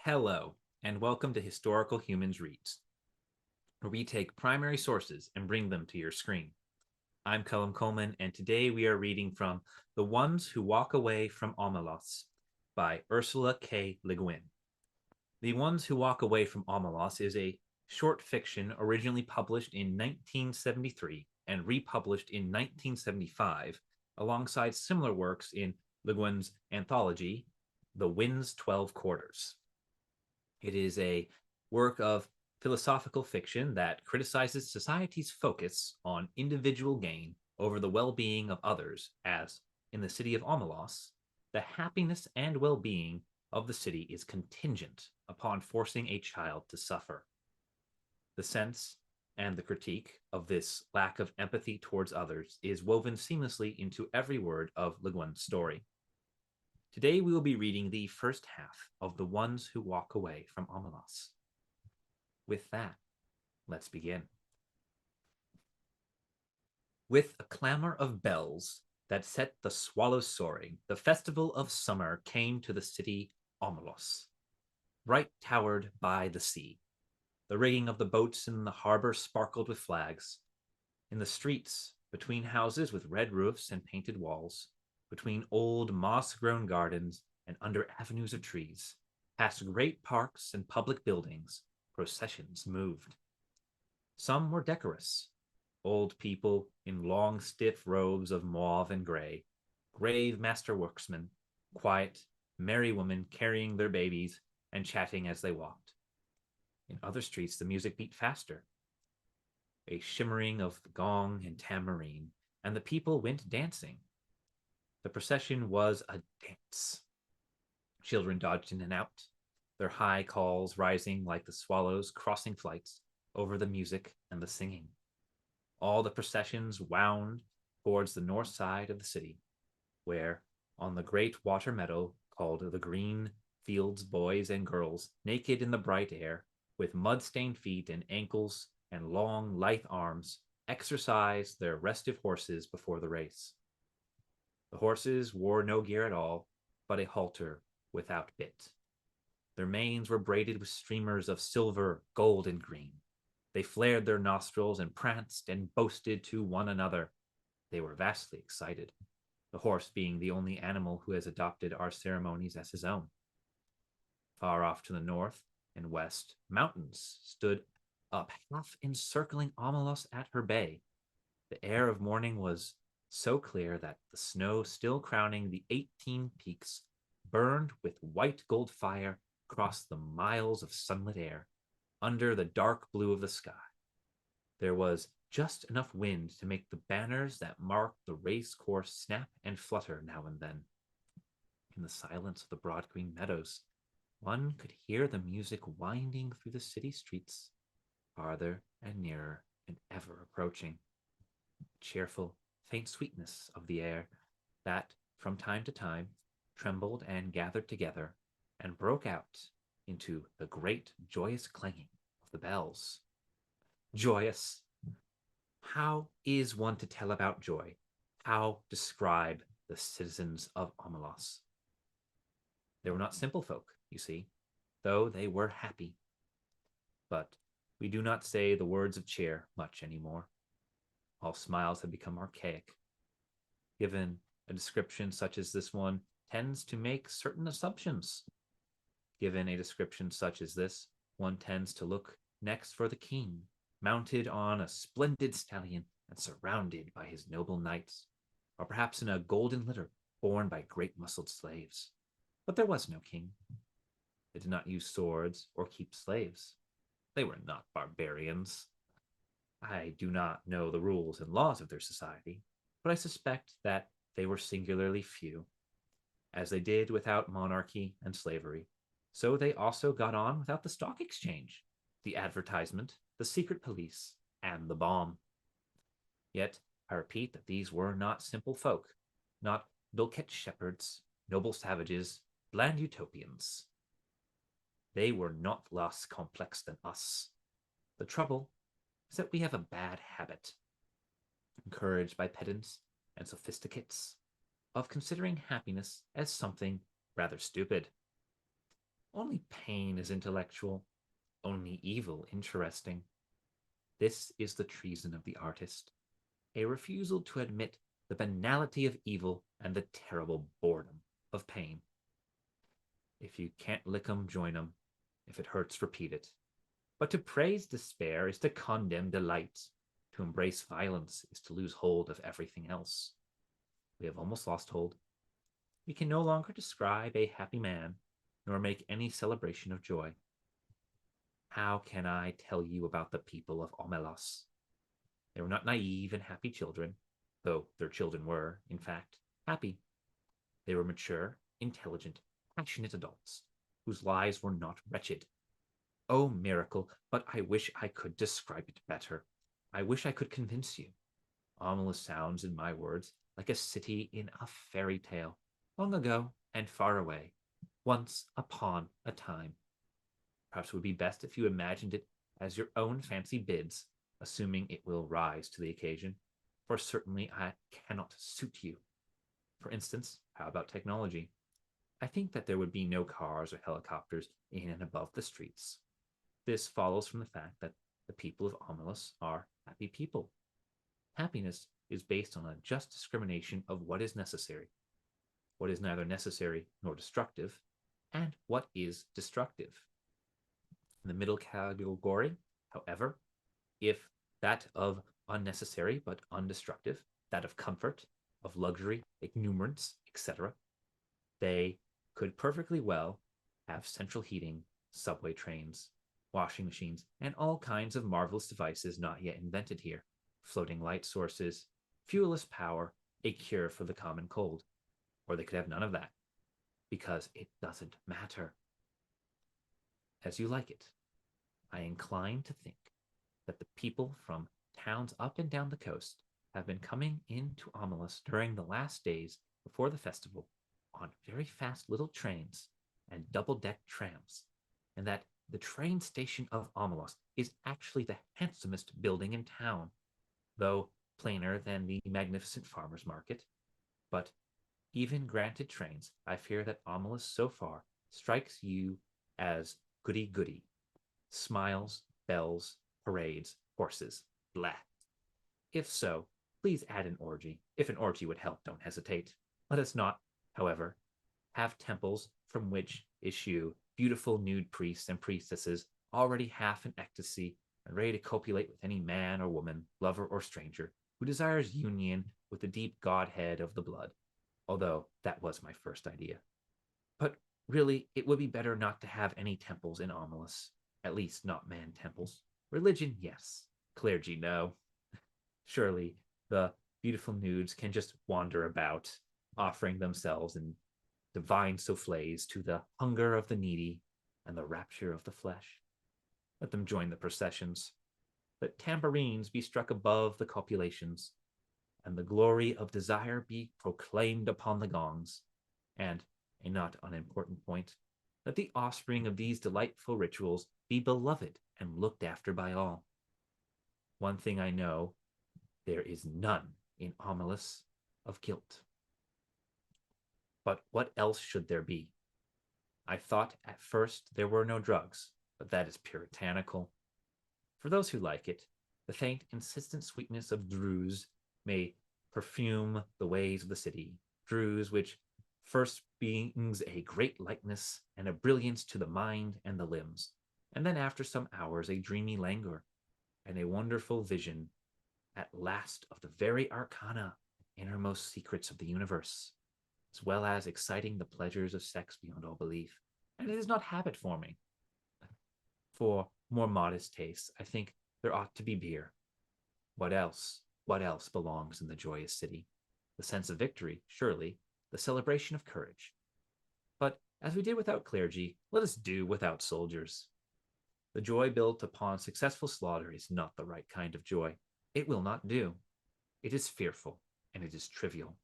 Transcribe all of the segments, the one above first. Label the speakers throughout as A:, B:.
A: Hello, and welcome to Historical Humans Reads, where we take primary sources and bring them to your screen. I'm Colum Coleman, and today we are reading from The Ones Who Walk Away from Omelas by Ursula K. Guin. The Ones Who Walk Away from Omelas is a short fiction originally published in 1973 and republished in 1975 alongside similar works in Le Guin's anthology, The Wind's 12 Quarters. It is a work of philosophical fiction that criticizes society's focus on individual gain over the well being of others, as in the city of Omelas, the happiness and well being of the city is contingent upon forcing a child to suffer. The sense and the critique of this lack of empathy towards others is woven seamlessly into every word of Le Guin's story. Today we will be reading the first half of The Ones Who Walk Away from Omelas. With that, let's begin. With a clamor of bells that set the swallows soaring, the festival of summer came to the city Omelos, bright towered by the sea. The rigging of the boats in the harbor sparkled with flags. In the streets, between houses with red roofs and painted walls, between old moss-grown gardens and under avenues of trees, past great parks and public buildings, processions moved. Some were decorous, old people in long, stiff robes of mauve and gray, grave master worksmen, quiet, merry women carrying their babies and chatting as they walked. In other streets, the music beat faster, a shimmering of gong and tambourine, and the people went dancing. The procession was a dance. Children dodged in and out, their high calls rising like the swallows crossing flights over the music and the singing. All the processions wound towards the north side of the city, where, on the great water meadow called the Green Fields, boys and girls, naked in the bright air, with mud-stained feet and ankles and long, lithe arms, exercised their restive horses before the race. The horses wore no gear at all, but a halter without bit. Their manes were braided with streamers of silver, gold, and green. They flared their nostrils and pranced and boasted to one another. They were vastly excited, the horse being the only animal who has adopted our ceremonies as his own. Far off to the north and west, mountains stood up, half encircling Omelos at her bay. The air of morning was so clear that the snow still crowning the 18 peaks burned with white gold fire across the miles of sunlit air, under the dark blue of the sky. There was just enough wind to make the banners that marked the race course snap and flutter now and then. In the silence of the broad green meadows, one could hear the music winding through the city streets, farther and nearer and ever approaching. Cheerful, faint sweetness of the air that, from time to time, trembled and gathered together and broke out into the great joyous clanging of the bells. Joyous! How is one to tell about joy? How describe the citizens of Omelas? They were not simple folk, you see, though they were happy. But we do not say the words of cheer much anymore. All smiles have become archaic. Given a description such as this one tends to make certain assumptions. Given a description such as this, one tends to look next for the king, mounted on a splendid stallion and surrounded by his noble knights, or perhaps in a golden litter borne by great muscled slaves. But there was no king. They did not use swords or keep slaves. They were not barbarians. I do not know the rules and laws of their society, but I suspect that they were singularly few. As they did without monarchy and slavery, so they also got on without the stock exchange, the advertisement, the secret police, and the bomb. Yet I repeat that these were not simple folk, not dulcet shepherds, noble savages, bland utopians. They were not less complex than us. The trouble is that we have a bad habit, encouraged by pedants and sophisticates, of considering happiness as something rather stupid. Only pain is intellectual, only evil interesting. This is the treason of the artist, a refusal to admit the banality of evil and the terrible boredom of pain. If you can't lick 'em, join 'em. If it hurts, repeat it. But to praise despair is to condemn delight. To embrace violence is to lose hold of everything else. We have almost lost hold. We can no longer describe a happy man, nor make any celebration of joy. How can I tell you about the people of Omelas? They were not naive and happy children, though their children were, in fact, happy. They were mature, intelligent, passionate adults, whose lives were not wretched. Oh, miracle, but I wish I could describe it better. I wish I could convince you. Omelas sounds, in my words, like a city in a fairy tale, long ago and far away, once upon a time. Perhaps it would be best if you imagined it as your own fancy bids, assuming it will rise to the occasion, for certainly I cannot suit you. For instance, how about technology? I think that there would be no cars or helicopters in and above the streets. This follows from the fact that the people of Omelas are happy people. Happiness is based on a just discrimination of what is necessary, what is neither necessary nor destructive, and what is destructive. In the middle category, however, if that of unnecessary but undestructive, that of comfort, of luxury, ignorance, etc., they could perfectly well have central heating, subway trains, washing machines, and all kinds of marvelous devices not yet invented here, floating light sources, fuelless power, a cure for the common cold. Or they could have none of that, because it doesn't matter. As you like it, I incline to think that the people from towns up and down the coast have been coming into Omelas during the last days before the festival on very fast little trains and double-decked trams, and that the train station of Omelas is actually the handsomest building in town, though plainer than the magnificent farmer's market. But even granted trains, I fear that Omelas so far strikes you as goody-goody. Smiles, bells, parades, horses, blah. If so, please add an orgy. If an orgy would help, don't hesitate. Let us not, however, have temples from which issue beautiful nude priests and priestesses already half in ecstasy and ready to copulate with any man or woman, lover or stranger, who desires union with the deep godhead of the blood, although that was my first idea. But really, it would be better not to have any temples in Omelas, at least not man temples. Religion, yes. Clergy, no. Surely the beautiful nudes can just wander about, offering themselves in divine souffles to the hunger of the needy and the rapture of the flesh. Let them join the processions. Let tambourines be struck above the copulations, and the glory of desire be proclaimed upon the gongs. And, a not unimportant point, let the offspring of these delightful rituals be beloved and looked after by all. One thing I know, there is none in Omelas of guilt. But what else should there be? I thought at first there were no drugs, but that is puritanical. For those who like it, the faint, insistent sweetness of druse may perfume the ways of the city, druse which first brings a great lightness and a brilliance to the mind and the limbs, and then after some hours a dreamy languor and a wonderful vision at last of the very arcana and innermost secrets of the universe, as well as exciting the pleasures of sex beyond all belief. And it is not habit forming. For more modest tastes, I think there ought to be beer. What else? What else belongs in the joyous city? The sense of victory, surely, the celebration of courage. But as we did without clergy, let us do without soldiers. The joy built upon successful slaughter is not the right kind of joy. It will not do. It is fearful, and it is trivial.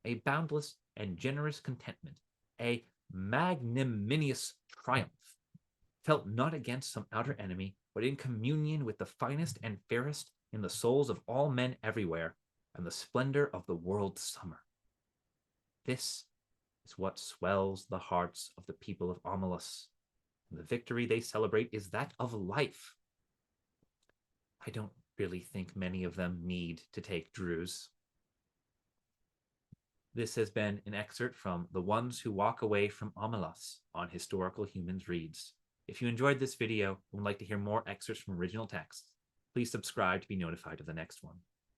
A: A boundless and generous contentment, a magnanimous triumph, felt not against some outer enemy, but in communion with the finest and fairest in the souls of all men everywhere, and the splendor of the world's summer. This is what swells the hearts of the people of Omelas. The victory they celebrate is that of life. I don't really think many of them need to take Drews. This has been an excerpt from The Ones Who Walk Away from Omelas on Historical Humans Reads. If you enjoyed this video and would like to hear more excerpts from original texts, please subscribe to be notified of the next one.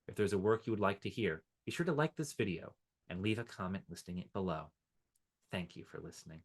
A: If there's a work you would like to hear, be sure to like this video and leave a comment listing it below. Thank you for listening.